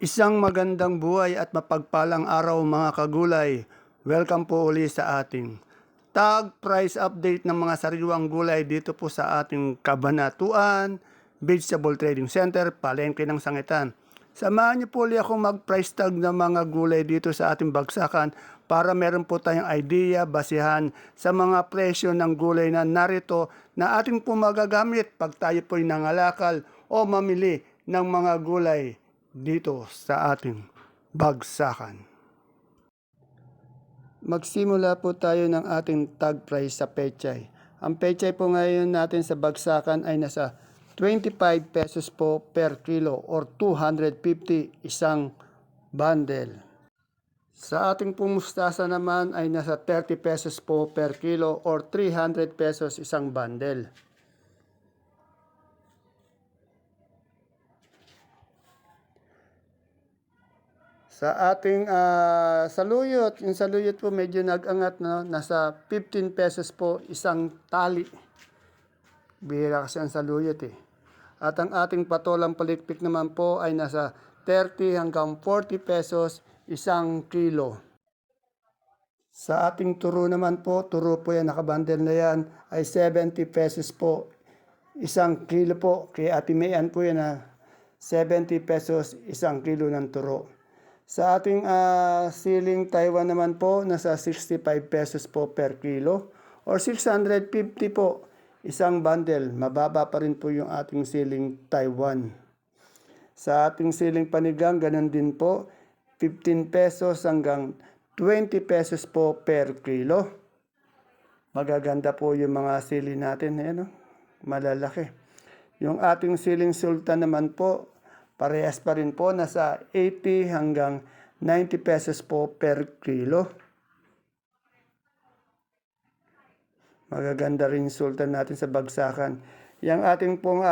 Isang magandang buhay at mapagpalang araw mga kagulay. Welcome po uli sa ating tag price update ng mga sariwang gulay dito po sa ating Kabanatuan Vegetable Trading Center, Palengke ng Sangitan. Samahan niyo po ulit akong mag-price tag ng mga gulay dito sa ating bagsakan para meron po tayong idea, basihan sa mga presyo ng gulay na narito na ating po magagamit pag tayo po'y nangalakal o mamili ng mga gulay dito sa ating bagsakan. Magsimula po tayo ng ating tag price sa pechay. Ang pechay po ngayon natin sa bagsakan ay nasa 25 pesos po per kilo or 250 isang bundle. Sa ating pong mustasa naman ay nasa 30 pesos po per kilo or 300 pesos isang bundle. Sa ating saluyot, yung saluyot po medyo nag-angat, no? Nasa 15 pesos po isang tali. Bihira kasi ang saluyot eh. At ang ating patolang palikpik naman po ay nasa 30 hanggang 40 pesos isang kilo. Sa ating turo naman po, turo po yan, nakabundle na yan, ay 70 pesos po isang kilo po. Kay Ate Mayan po yan 70 pesos isang kilo ng turo. Sa ating siling Taiwan naman po, nasa 65 pesos po per kilo or 650 po isang bundle. Mababa pa rin po yung ating siling Taiwan. Sa ating siling panigang, ganun din po, 15 pesos hanggang 20 pesos po per kilo. Magaganda po yung mga sili natin, no? Malalaki. Yung ating siling sultan naman po, parehas pa rin po, nasa 80 hanggang 90 pesos po per kilo. Magaganda rin yung sultan natin sa bagsakan. Yung ating pong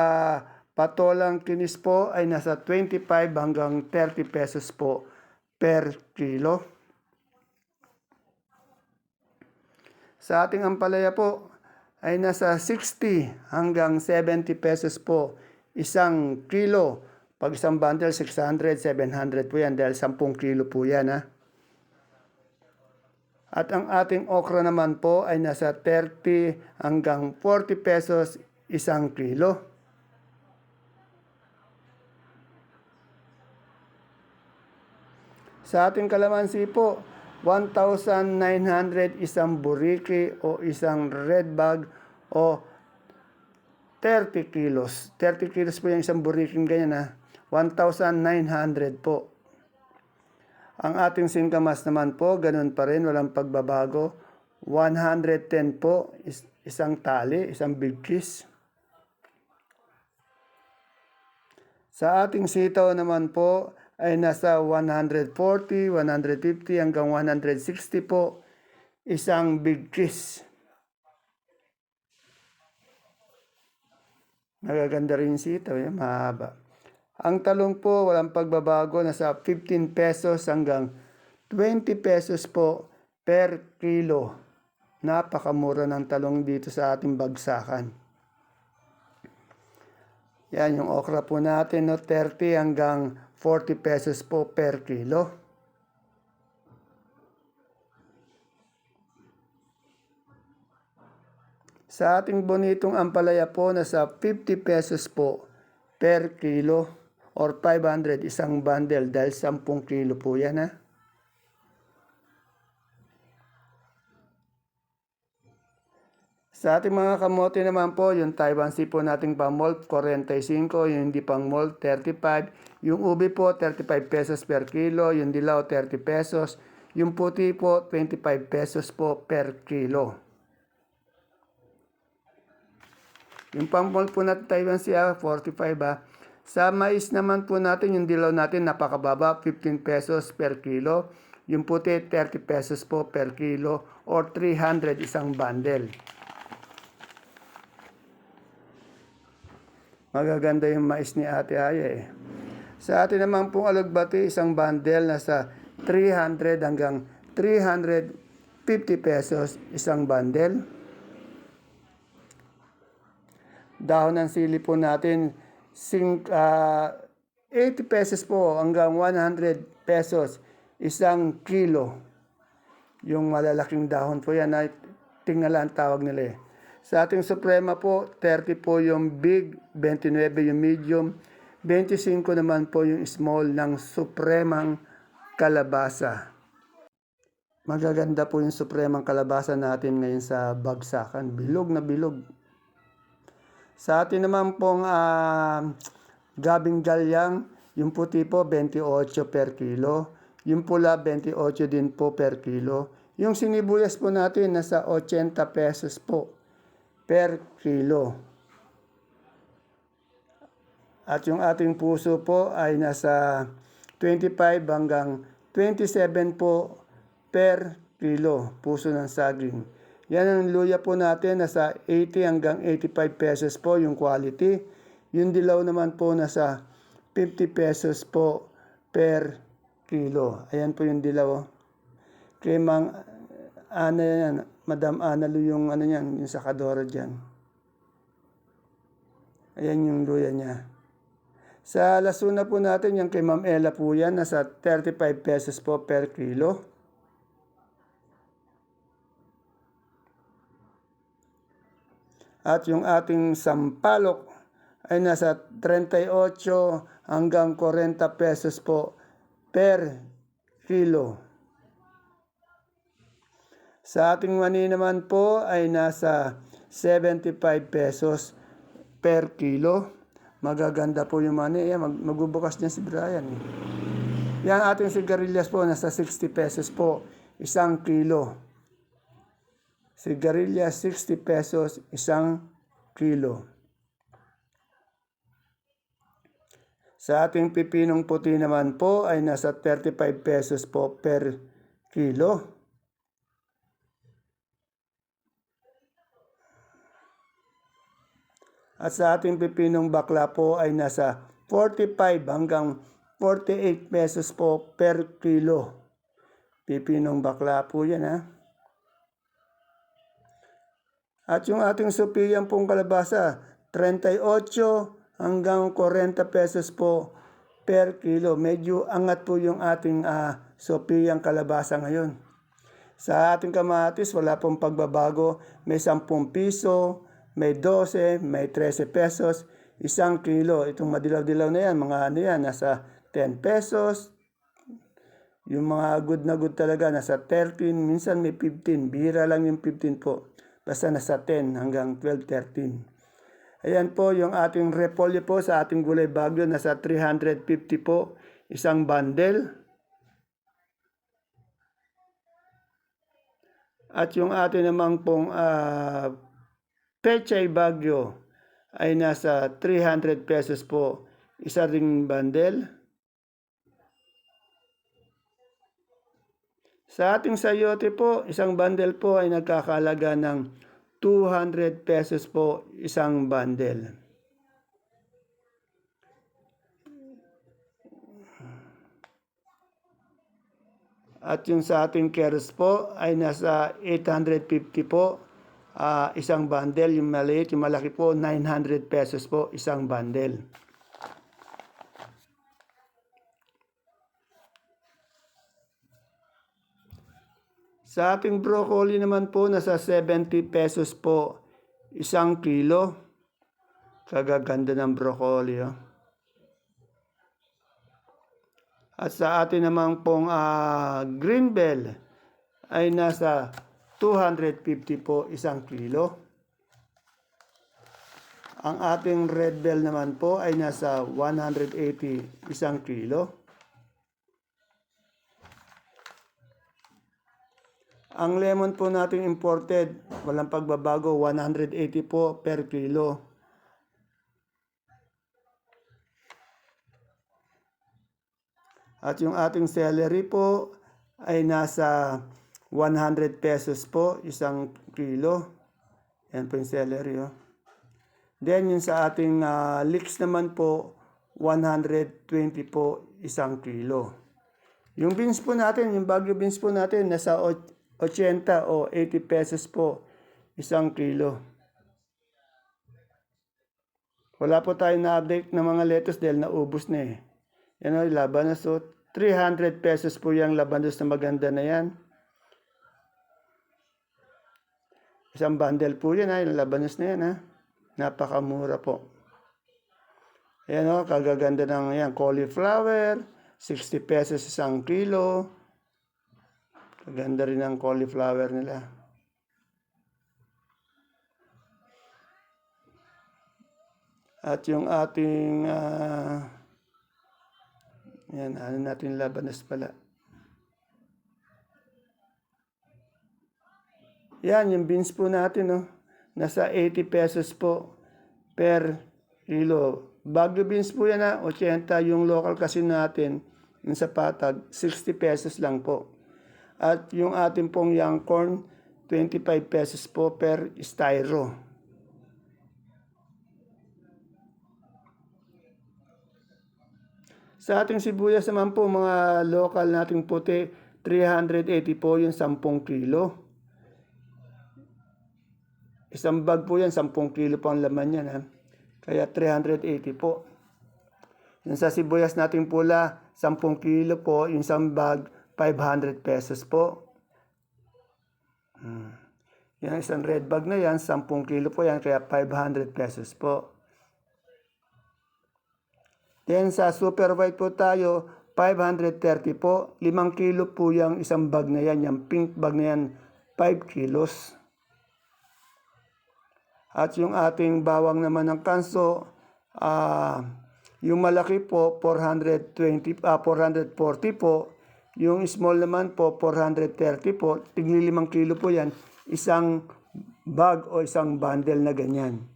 patolang kinis po ay nasa 25 hanggang 30 pesos po per kilo. Sa ating ampalaya po ay nasa 60 hanggang 70 pesos po isang kilo. Pag isang bundle, 600, 700 po yan dahil 10 kilo po yan. At ang ating okra naman po ay nasa 30 hanggang 40 pesos isang kilo. Sa ating kalamansi po, 1,900 isang buriki o isang red bag o 30 kilos. 30 kilos po yung isang buriking ganyan 1,900 po. Ang ating singkamas naman po, ganun pa rin, walang pagbabago. 110 po, isang tali, isang big kiss. Sa ating sitaw naman po, ay nasa 140, 150 hanggang 160 po, isang big kiss. Magaganda rin yung sitaw, mahaba. Ang talong po, walang pagbabago, nasa 15 pesos hanggang 20 pesos po per kilo. Napakamura ng talong dito sa ating bagsakan. Yan yung okra po natin, 30 hanggang 40 pesos po per kilo. Sa ating bonitong ampalaya po, nasa 50 pesos po per kilo. Or 500 isang bundle dahil 10 kilo po yan Sa ating mga kamote naman po, yung Taiwan Sea po nating pang mold, 45, yung hindi pang mold, 35. Yung ubi po, 35 pesos per kilo, yung dilaw, 30 pesos. Yung puti po, 25 pesos po per kilo. Yung pang mold po natin Taiwan Sea, 45 Sa mais naman po natin, yung dilaw natin napakababa, 15 pesos per kilo. Yung puti, 30 pesos po per kilo or 300 isang bundle. Magaganda yung mais ni Ate Aya Sa atin naman pong alugbati, isang bundle nasa 300 hanggang 350 pesos isang bundle. Dahon ng sili po natin, 80 pesos po hanggang 100 pesos isang kilo. Yung malalaking dahon po yan ay tingala ang tawag nila eh. Sa ating Suprema po, 30 po yung big, 29 yung medium, 25 naman po yung small ng Supremang kalabasa. Magaganda po yung Supremang kalabasa natin ngayon sa bagsakan. Bilog na bilog. Sa atin naman pong gabing galyang, yung puti po 28 per kilo. Yung pula 28 din po per kilo. Yung sinibuyas po natin nasa 80 pesos po per kilo. At yung ating puso po ay nasa 25 hanggang 27 po per kilo, puso ng saging. Yan ang luya po natin, nasa 80 hanggang 85 pesos po yung quality. Yung dilaw naman po nasa 50 pesos po per kilo. Ayan po yung dilaw. Kay Mang Ana yan, Madam Ana Lu yung ano yan, yung sakadora dyan. Ayan yung luya niya. Sa lasuna po natin, yung kay Ma'am Ella po yan, nasa 35 pesos po per kilo. At yung ating sampalok ay nasa 38 hanggang 40 pesos po per kilo. Sa ating mani naman po ay nasa 75 pesos per kilo. Magaganda po yung mani. Ayan, magbubukas niya si Brian. Yan ating sigarilyas po nasa 60 pesos po isang kilo. Sigarilyas 60 pesos isang kilo. Sa ating pipinong puti naman po ay nasa 35 pesos po per kilo. At sa ating pipinong bakla po ay nasa 45 hanggang 48 pesos po per kilo. Pipinong bakla po yan ha. At yung ating supiyang pong kalabasa, 38 hanggang 40 pesos po per kilo. Medyo angat po yung ating supiyang kalabasa ngayon. Sa ating kamatis, wala pong pagbabago. May 10 piso, may 12, may 13 pesos, isang kilo. Itong madilaw-dilaw na yan, mga ano yan, nasa 10 pesos. Yung mga good na good talaga, nasa 13, minsan may 15. Bihira lang yung 15 po. Basta nasa 10 hanggang 12, 13. Ayan po yung ating repolyo po sa ating gulay bagyo, nasa 350 po, isang bundle. At yung ating namang pong pechay bagyo ay nasa 300 pesos po, isa ring bundle. Sa ating sayote po, isang bundle po ay nagkakalaga ng 200 pesos po isang bundle. At yung sa ating keros po ay nasa 850 po isang bundle. Yung maliit, yung malaki po 900 pesos po isang bundle. Sa ating broccoli naman po, nasa 70 pesos po isang kilo. Kagaganda ng broccoli. Oh. At sa atin naman pong green bell ay nasa 250 po isang kilo. Ang ating red bell naman po ay nasa 180 isang kilo. Ang lemon po natin imported, walang pagbabago, 180 po per kilo. At yung ating celery po ay nasa 100 pesos po isang kilo. Yan po yung celery. Oh. Then yung sa ating leeks naman po, 120 po isang kilo. Yung beans po natin, yung Baguio beans po natin, nasa 80 o 80 pesos po isang kilo. Wala po tayong na-update ng mga lettuce dahil naubos na eh. Yan o, labanos. So, 300 pesos po yung labanos na maganda na yan. Isang bundle po yan ha, yung labanos na yan ha. Napakamura po. Ayan o, kagaganda ng yan, cauliflower. 60 pesos isang kilo. Kaganda rin ang cauliflower nila. At yung ating, yan, ano natin labanos pala. Yan, yung beans po natin, no? Nasa 80 pesos po per kilo. Baguio beans po yan, ha? 80 yung local kasi natin. Yung sa patag, 60 pesos lang po. At yung ating pong young corn, 25 pesos po per styro. Sa ating sibuyas naman po, mga local nating puti, 380 po yung 10 kilo. Isang bag po yan, 10 kilo po ang laman yan. Ha? Kaya 380 po. Yung sa sibuyas nating pula, 10 kilo po, yung isang bag, 500 pesos po. Yan, isang red bag na yan, 10 kilo po yan, kaya 500 pesos po. Then sa super white po tayo, 530 po. 5 kilo po yung isang bag na yan. Yung pink bag na yan, 5 kilos. At yung ating bawang naman ng kanso, yung malaki po, 440 po. Yung small naman po, 430 po. Tigli 5 kilo po yan. Isang bag o isang bundle na ganyan.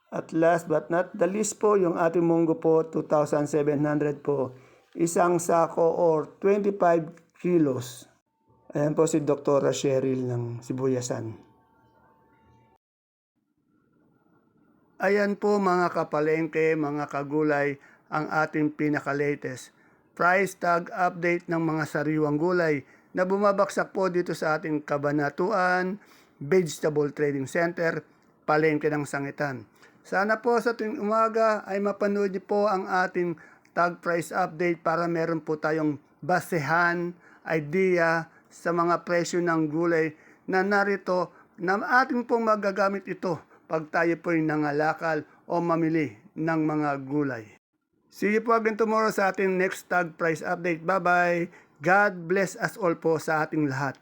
At last but not the least po, yung ating munggo po, 2,700 po. Isang sako or 25 kilos. Ayan po si Dr. Cheryl ng Sibuyasan. Ayan po mga kapalengke, mga kagulay, ang ating pinaka-latest price tag update ng mga sariwang gulay na bumabaksak po dito sa ating Kabanatuan Vegetable Trading Center, Palengke ng Sangitan. Sana po sa tuwing umaga ay mapanood niyo po ang ating tag price update para meron po tayong basehan, idea sa mga presyo ng gulay na narito na ating pong magagamit ito pag tayo po ay nangalakal o mamili ng mga gulay. See you po again tomorrow sa ating next tag price update. Bye-bye. God bless us all po sa ating lahat.